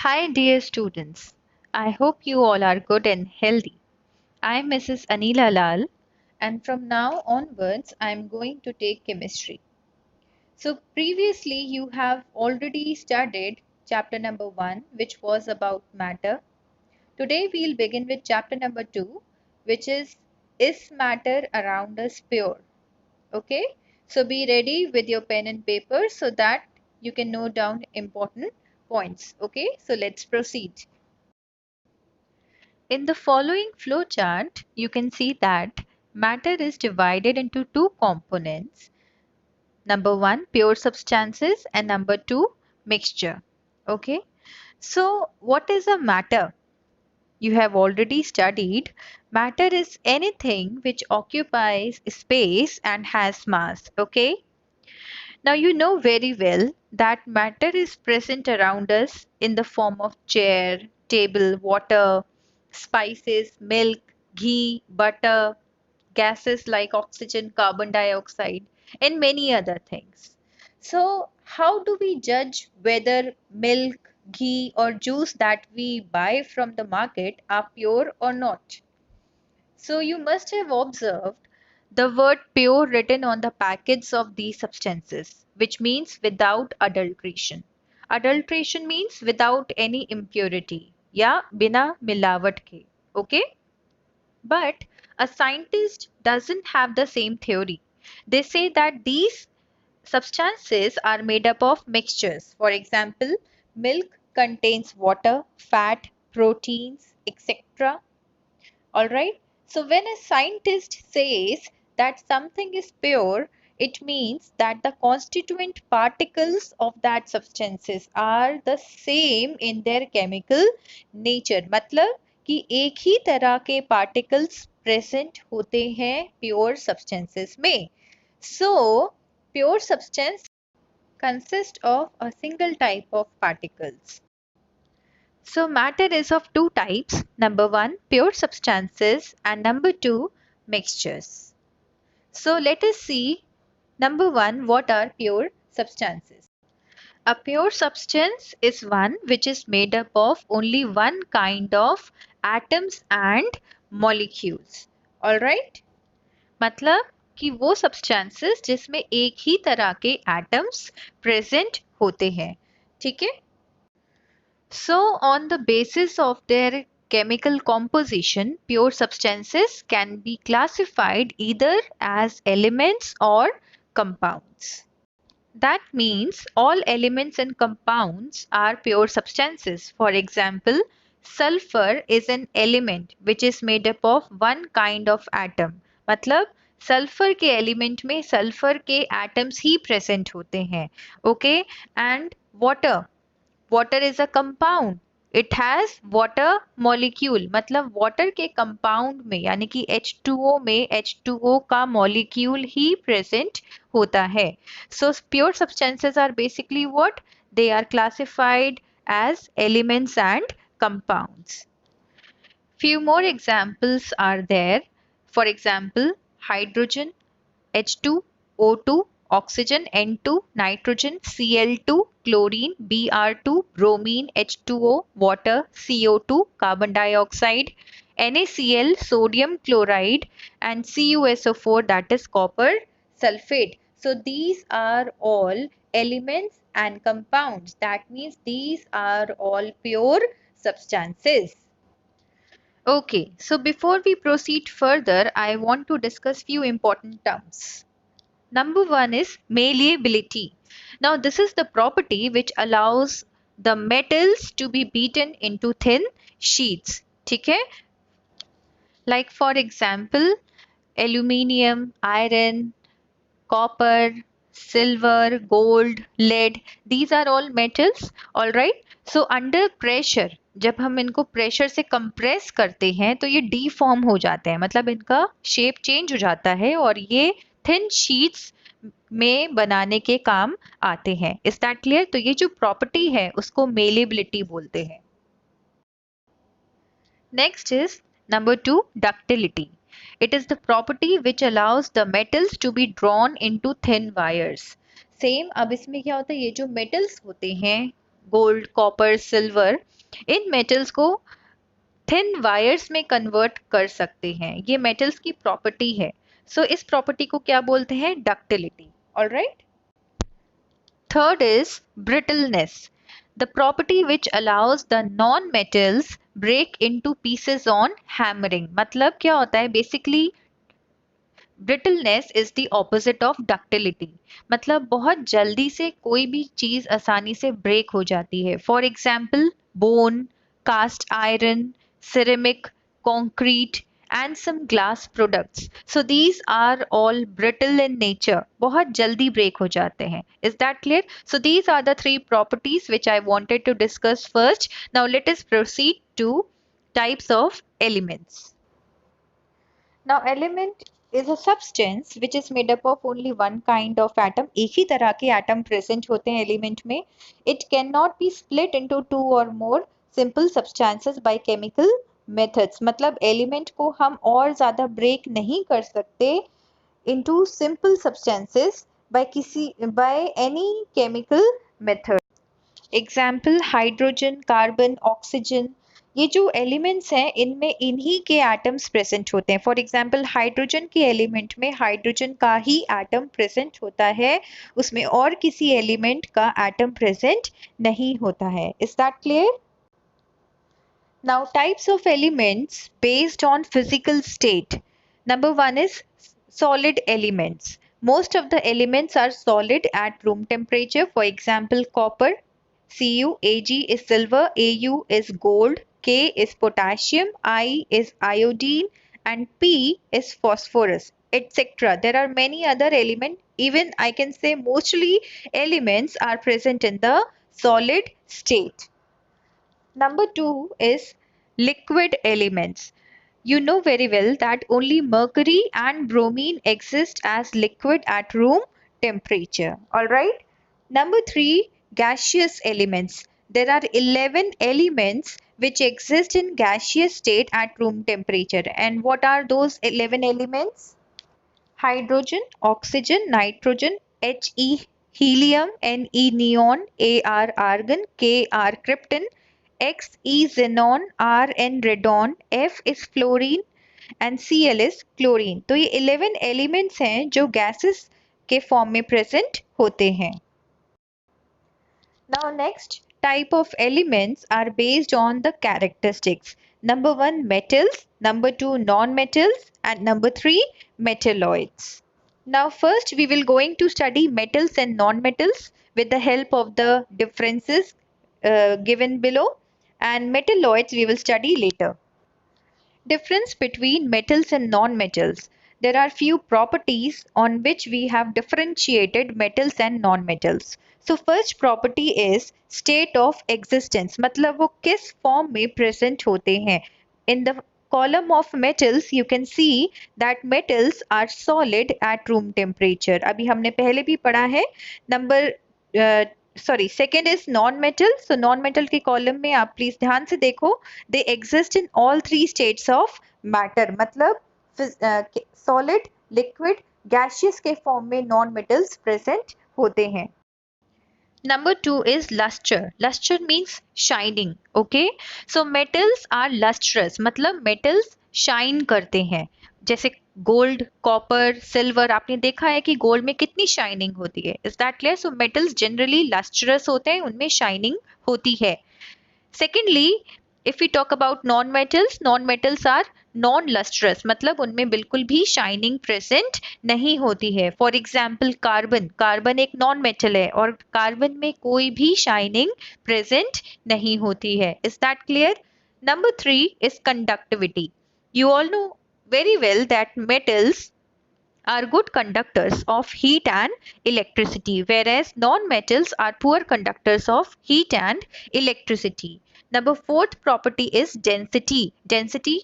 Hi, dear students. I hope you all are good and healthy. I'm Mrs. Anila Lal, and from now onwards, I'm going to take chemistry. So, previously, you have already studied chapter number 1, which was about matter. Today, we'll begin with chapter number 2, which is matter around us pure? Okay, so be ready with your pen and paper so that you can note down important points. Okay, so let's proceed. In the following flowchart, you can see that matter is divided into two components. Number one, pure substances, and number two, mixture. Okay. So, what is a matter? You have already studied. Matter is anything which occupies space and has mass. Okay. Now, you know very well that matter is present around us in the form of chair, table, water, spices, milk, ghee, butter, gases like oxygen, carbon dioxide, and many other things. So, how do we judge whether milk, ghee, or juice that we buy from the market are pure or not? So you must have observed the word pure written on the packets of these substances, which means without adulteration. Adulteration means without any impurity, या बिना मिलावट के. Okay? But a scientist doesn't have the same theory. They say that these substances are made up of mixtures. For example, milk contains water, fat, proteins, etc. Alright, so when a scientist says that something is pure, it means that the constituent particles of that substances are the same in their chemical nature. मतलब कि एक ही तरह के particles present होते हैं pure substances में. So, pure substance consists of a single type of particles. So matter is of two types. Number one, pure substances, and number two, mixtures. So let us see, number one, what are pure substances? A pure substance is one which is made up of only one kind of atoms and molecules. Alright? मतलब कि वो substances जिसमें एक ही तरह के atoms present होते हैं. ठीक है? So, on the basis of their chemical composition, pure substances can be classified either as elements or compounds. That means all elements and compounds are pure substances. For example, sulfur is an element which is made up of one kind of atom. मतलब sulphur के element में sulphur के atoms ही present होते हैं. Okay, and water, water is a compound. It has water molecule. मतलब water के compound में यानी कि H2O में H2O का molecule ही present होता है. So pure substances are basically what? They are classified as elements and compounds. Few more examples are there. For example, hydrogen, H2, O2, oxygen, N2, nitrogen, Cl2, chlorine, Br2, bromine, H2O, water, CO2, carbon dioxide, NaCl, sodium chloride, and CuSO4, that is copper sulfate. So these are all elements and compounds. That means these are all pure substances. Okay, so before we proceed further, I want to discuss few important terms. Number one is malleability. Now, this is the property which allows the metals to be beaten into thin sheets. ठीक है? Like for example, aluminium, iron, copper, silver, gold, lead. These are all metals. All right. So under pressure, जब हम इनको pressure से compress करते हैं तो ये डीफॉर्म हो जाते हैं. मतलब इनका शेप चेंज हो जाता है और ये थिन शीट्स में बनाने के काम आते हैं. Is that clear? तो ये जो प्रॉपर्टी है उसको मेलेबिलिटी बोलते हैं. Next is number two, ductility. It is the property which allows the metals to be drawn into thin wires. Same, अब इसमें क्या होता है, ये जो metals होते हैं गोल्ड, कॉपर, सिल्वर, इन मेटल्स को थिन वायर्स में कन्वर्ट कर सकते हैं। ये मेटल्स की प्रॉपर्टी है। सो इस प्रॉपर्टी को क्या बोलते हैं? Ductility. Alright. Third is brittleness, the property which allows the non-metals break into pieces on hammering. मतलब क्या होता है? Basically brittleness is the opposite of ductility. मतलब बहुत जल्दी से कोई भी चीज आसानी से ब्रेक हो जाती है। For example bone, cast iron, ceramic, concrete and some glass products. So these are all brittle in nature. बहुत जल्दी break हो जाते हैं. Is that clear? So these are the three properties which I wanted to discuss first. Now let us proceed to types of elements. Now element is a substance which is made up of only one kind of atom. एक ही तरह के atom present होते हैं element में. It cannot be split into two or more simple substances by chemical methods. मतलब element को हम और ज़्यादा break नहीं कर सकते into simple substances by any chemical method. Example hydrogen, carbon, oxygen, ये जो एलिमेंट्स हैं इनमें इन्हीं के एटम्स प्रेजेंट होते हैं। फॉर एग्जाम्पल हाइड्रोजन के एलिमेंट में हाइड्रोजन का ही एटम प्रेजेंट होता है, उसमें और किसी एलिमेंट का एटम प्रेजेंट नहीं होता है। Is that clear? Now types of elements based on physical state. Number one is solid elements. Most of the elements are solid at room temperature. For example, copper, Cu, Ag is silver, Au is gold, K is potassium, I is iodine and P is phosphorus, etc. There are many other elements. Even I can say mostly elements are present in the solid state. Number two is liquid elements. You know very well that only mercury and bromine exist as liquid at room temperature. Alright. Number three, gaseous elements. There are 11 elements which exist in gaseous state at room temperature. And what are those 11 elements? Hydrogen, oxygen, nitrogen, He helium, Ne neon, Ar argon, Kr krypton, Xe xenon, Rn radon, F is fluorine and Cl is chlorine. तो ये 11 elements हैं जो gases के form में present होते हैं. Now next type of elements are based on the characteristics. Number one, metals. Number two, non-metals. And number three, metalloids. Now first we will going to study metals and non-metals with the help of the differences given below, and metalloids we will study later. Difference between metals and non-metals. There are few properties on which we have differentiated metals and non-metals. So first property is state of existence. मतलब वो किस form में present होते हैं. In the column of metals you can see that metals are solid at room temperature. अभी हमने पहले भी पढ़ा है. Second is non-metal. So non-metal के column में आप please ध्यान से देखो. They exist in all three states of matter. मतलब solid, liquid, gaseous के form में non-metals present होते हैं. Number two is luster. Luster means shining. Okay. So metals are lustrous. मतलब metals shine करते हैं. जैसे गोल्ड, कॉपर, सिल्वर, आपने देखा है कि गोल्ड में कितनी शाइनिंग होती है. Is that clear? So metals generally lustrous होते हैं, उनमें शाइनिंग होती है. Secondly, if we talk about non metals are non lustrous, मतलब उनमें बिल्कुल भी शाइनिंग प्रेजेंट नहीं होती है. फॉर एग्जाम्पल कार्बन एक नॉन मेटल है और कार्बन में कोई भी शाइनिंग प्रेजेंट नहीं होती है. Is that clear? Number three is conductivity. You all know very well that metals are good conductors of heat and electricity, whereas non-metals are poor conductors of heat and electricity. Number fourth property is density. Density,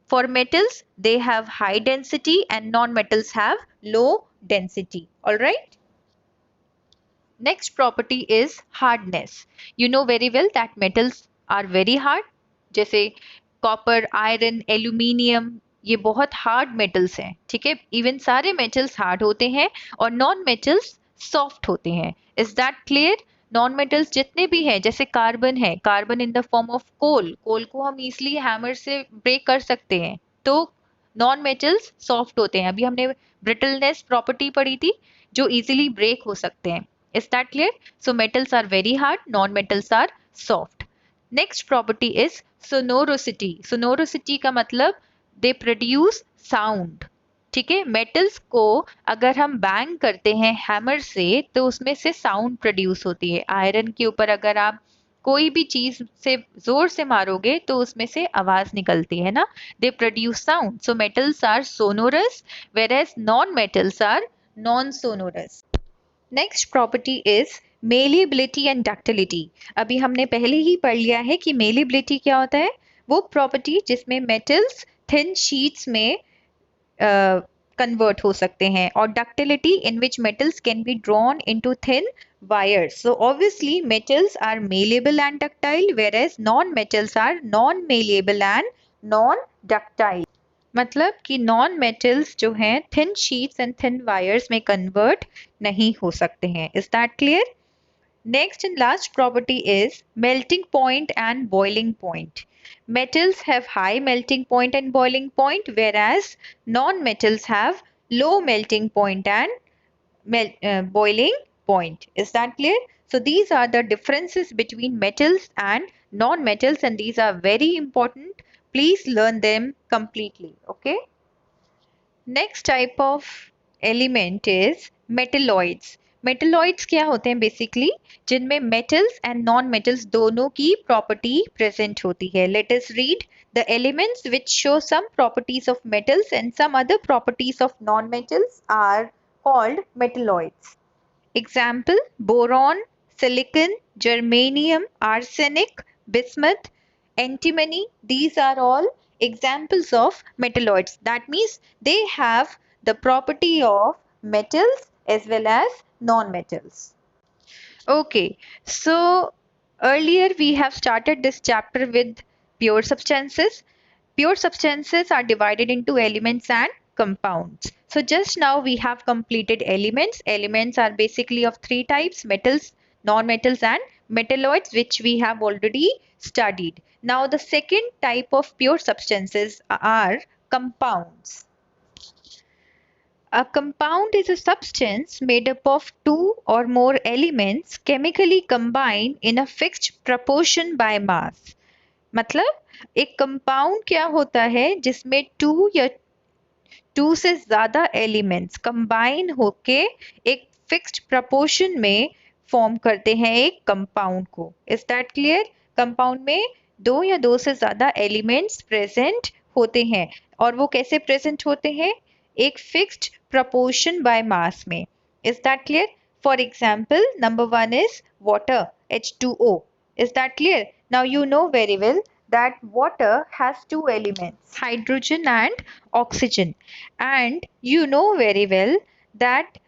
for metals, they have high density and non-metals have low density. All right. Next property is hardness. You know very well that metals are very hard. जैसे copper, iron, aluminium, ये बहुत hard metals हैं. ठीक है. Even सारे metals hard होते हैं और नॉन मेटल्स सॉफ्ट होते हैं. Is that clear? Non metals जितने भी हैं, जैसे कार्बन है, carbon in the form of coal, coal को हम इजिली हैमर से ब्रेक कर सकते हैं, तो नॉन मेटल्स सॉफ्ट होते हैं। अभी हमने ब्रिटलनेस प्रॉपर्टी पढ़ी थी, जो इजिली ब्रेक हो सकते हैं। Is that clear? So metals are very hard, non metals are soft. Next property is sonorosity. Sonorosity का मतलब दे प्रोड्यूस साउंड। ठीक है, मेटल्स को अगर हम बैंग करते हैं हैमर से तो उसमें से साउंड प्रोड्यूस होती है। आयरन के ऊपर अगर आप कोई भी चीज से जोर से मारोगे तो उसमें से आवाज निकलती है ना, they produce sound. So metals are sonorous whereas non metals are non sonorous. Next property is malleability and ductility. अभी हमने पहले ही पढ़ लिया है कि मेलिएबिलिटी क्या होता है। वो प्रॉपर्टी जिसमें मेटल्स थिन शीट्स में कन्वर्ट हो सकते हैं, और ductility in which metals can be drawn into thin wires. So obviously metals are malleable and ductile whereas non-metals are non-malleable and non-ductile. मतलब कि नॉन मेटल्स जो हैं thin sheets and thin wires में convert नहीं हो सकते हैं। Is that clear? Next and last property is melting point and boiling point. Metals have high melting point and boiling point, whereas non-metals have low melting point and boiling point. Is that clear? So these are the differences between metals and non-metals, and these are very important. Please learn them completely. Okay. Next type of element is metalloids. Metalloids क्या होते हैं? Basically जिनमें metals and non metals दोनों की property present होती है। Let us read the elements which show some properties of metals and some other properties of non metals are called metalloids. Example: boron, silicon, germanium, arsenic, bismuth, antimony. These are all examples of metalloids. That means they have the property of metals as well as non-metals. Okay, so earlier we have started this chapter with pure substances. Pure substances are divided into elements and compounds. So just now we have completed elements. Elements are basically of three types: metals, non-metals and metalloids, which we have already studied. Now the second type of pure substances are compounds. A compound is a substance made up of two or more elements chemically combined in a fixed proportion by mass. मतलब एक compound क्या होता है जिसमें to से ज्यादा elements combine होके एक फिक्स्ड प्रपोर्शन में फॉर्म करते हैं एक कंपाउंड को। Is that clear? कंपाउंड में दो या दो से ज्यादा एलिमेंट्स प्रेजेंट होते हैं, और वो कैसे प्रेजेंट होते हैं? एक फिक्स्ड प्रपोर्शन बाय मास में। Is that clear? For example, number one is water, H2O. Is that clear? Now you know very well that water has two elements, hydrogen and oxygen, and you know very well that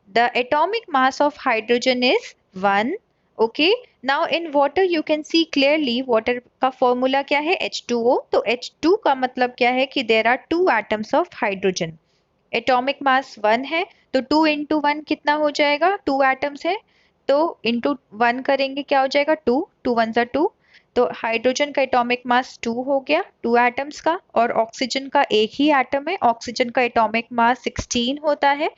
the atomic mass of hydrogen is 1. Okay, now in water you can see clearly water का formula क्या है? H2O. तो H2 का मतलब क्या है कि there are two atoms of hydrogen. Atomic mass 1 है, तो 2 इंटू 1 कितना हो जाएगा? 2 एटम्स है, तो इंटू 1 करेंगे क्या हो जाएगा? 2, 2 1 ज़ा 2। तो हाइड्रोजन का एटॉमिक मास 2 हो गया, 2 एटम्स का, और ऑक्सीजन का एक ही एटम है, ऑक्सीजन का एटॉमिक मास 16 होता है।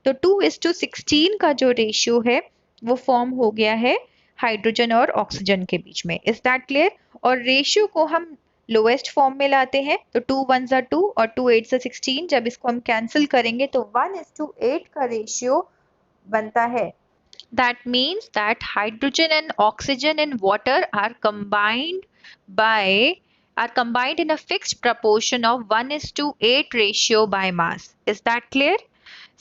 तो 2:16 का जो रेशियो है वो फॉर्म हो गया है हाइड्रोजन और ऑक्सीजन के बीच में। Is that clear? और रेशियो को हम लोएस्ट फॉर्म में लाते हैं, तो 2 1 ज़ा 2 और 2 8 ज़ा 16। जब इसको हम कैंसिल करेंगे तो 1:8 का रेशियो बनता है। That means that hydrogen and oxygen in water are combined in a fixed proportion of 1:8 ratio by mass. Is that clear?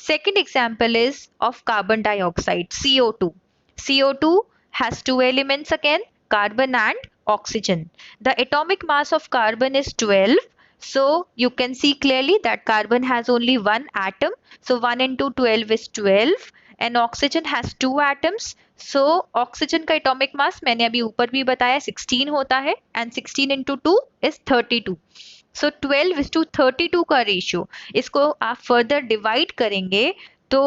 Second example is of carbon dioxide, CO2. CO2 has two elements again, carbon and oxygen. The atomic mass of carbon is 12. So you can see clearly that carbon has only one atom. So 1 into 12 is 12. And oxygen has two atoms. So oxygen का atomic mass मैंने अभी ऊपर भी बताया 16 होता है, and 16 into 2 is 32. So 12:32 का ratio, इसको आप फर्दर डिवाइड करेंगे तो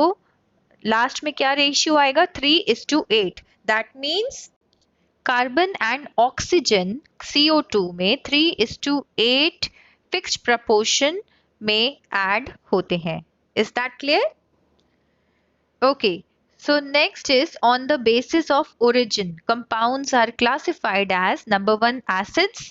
लास्ट में क्या रेशियो आएगा? 3:8. That means carbon and oxygen CO2 में 3:8 फिक्स्ड प्रपोर्शन में ऐड होते हैं. Is that clear? Okay. So next is on the basis of origin. Compounds are classified as number 1 acids,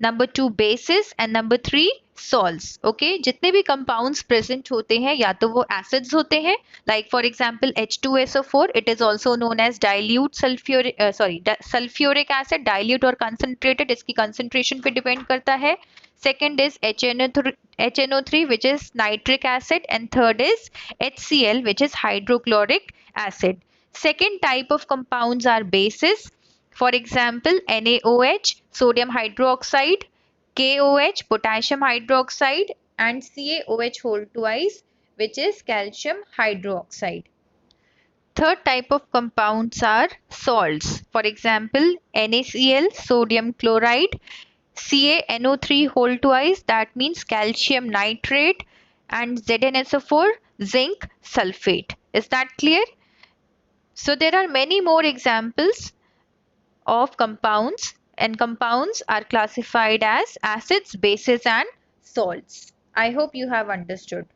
number 2 bases and number 3 salts. Okay, जितने भी compounds present होते हैं या तो वो acids होते हैं, like for example H2SO4, it is also known as dilute sulfuric acid. Dilute और concentrated इसकी concentration पे depend करता है. Second is HNO3 which is nitric acid, and third is HCl which is hydrochloric acid. Second type of compounds are bases. For example, NaOH, sodium hydroxide, KOH, potassium hydroxide, and CaOH whole twice, which is calcium hydroxide. Third type of compounds are salts. For example, NaCl, sodium chloride, CaNO3 whole twice, that means calcium nitrate, and ZnSO4, zinc sulfate. Is that clear? So there are many more examples of compounds, and compounds are classified as acids, bases and salts. I hope you have understood.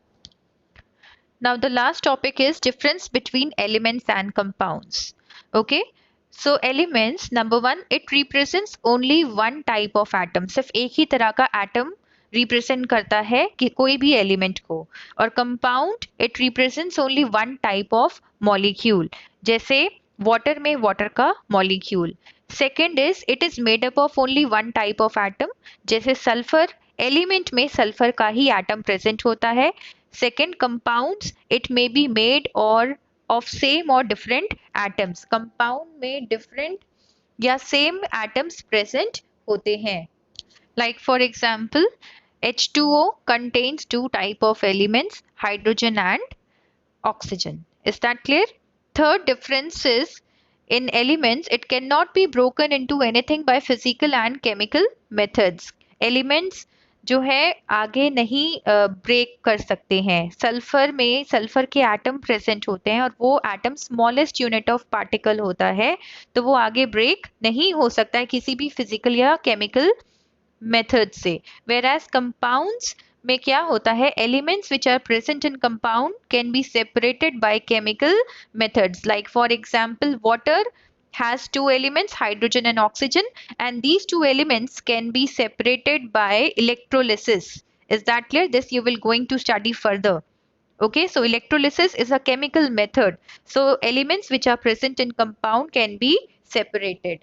Now the last topic is difference between elements and compounds. Okay, so elements, number 1, it represents only one type of atom. सिर्फ एक ही तरह का atom represent करता है कि कोई भी element को. और compound, it represents only one type of molecule. जैसे water में water का molecule. Second is it is made up of only one type of atom. जैसे sulfur, element में sulfur का ही atom present होता है. Second, compounds, it may be made or of same or different atoms. Compound में different या same atoms present होते हैं. Like for example, H2O contains two type of elements, hydrogen and oxygen. Is that clear? Third difference is in elements, it cannot be broken into anything by physical and chemical methods. Elements जो है आगे नहीं break कर सकते हैं. Sulphur में sulphur के atom present होते हैं और वो atom smallest unit of particle होता है, तो वो आगे ब्रेक नहीं हो सकता है किसी भी फिजिकल या केमिकल मेथड से. whereas compounds में क्या होता है, elements which are present in compound can be separated by chemical methods. Like for example, water has two elements, hydrogen and oxygen, and these two elements can be separated by electrolysis. Is that clear? This you will going to study further. Okay, so electrolysis is a chemical method. So elements which are present in compound can be separated.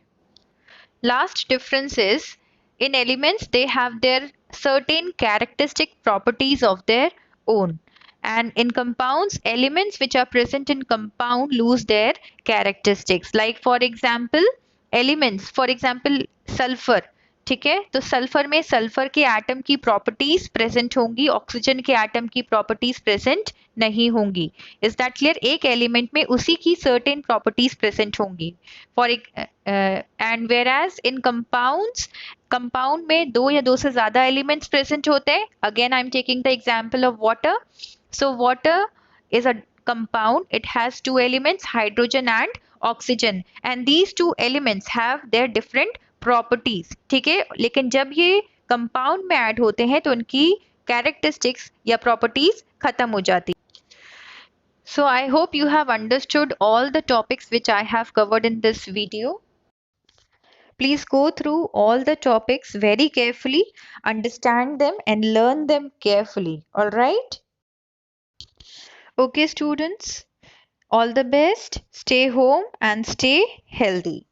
Last difference is in elements they have their certain characteristic properties of their own, and in compounds elements which are present in compound lose their characteristics. Like for example elements, for example sulfur, ठीक है, तो sulphur में sulphur के atom की properties present होंगी, oxygen के atom की properties present नहीं होंगी. Is that clear? एक एलिमेंट में उसी की सर्टेन प्रॉपर्टीज प्रेजेंट होंगी. For and whereas in compounds, compound में दो या दो से ज्यादा एलिमेंट्स प्रेजेंट होते हैं. Again I am taking the example of water. So water is a compound. It has two elements, hydrogen and oxygen, and these two elements have their different properties. ठीक है, लेकिन जब ये compound में add होते हैं तो उनकी characteristics या properties खत्म हो जाती. So I hope you have understood all the topics which I have covered in this video. Please go through all the topics very carefully, understand them and learn them carefully. All right? Okay students, all the best, stay home and stay healthy.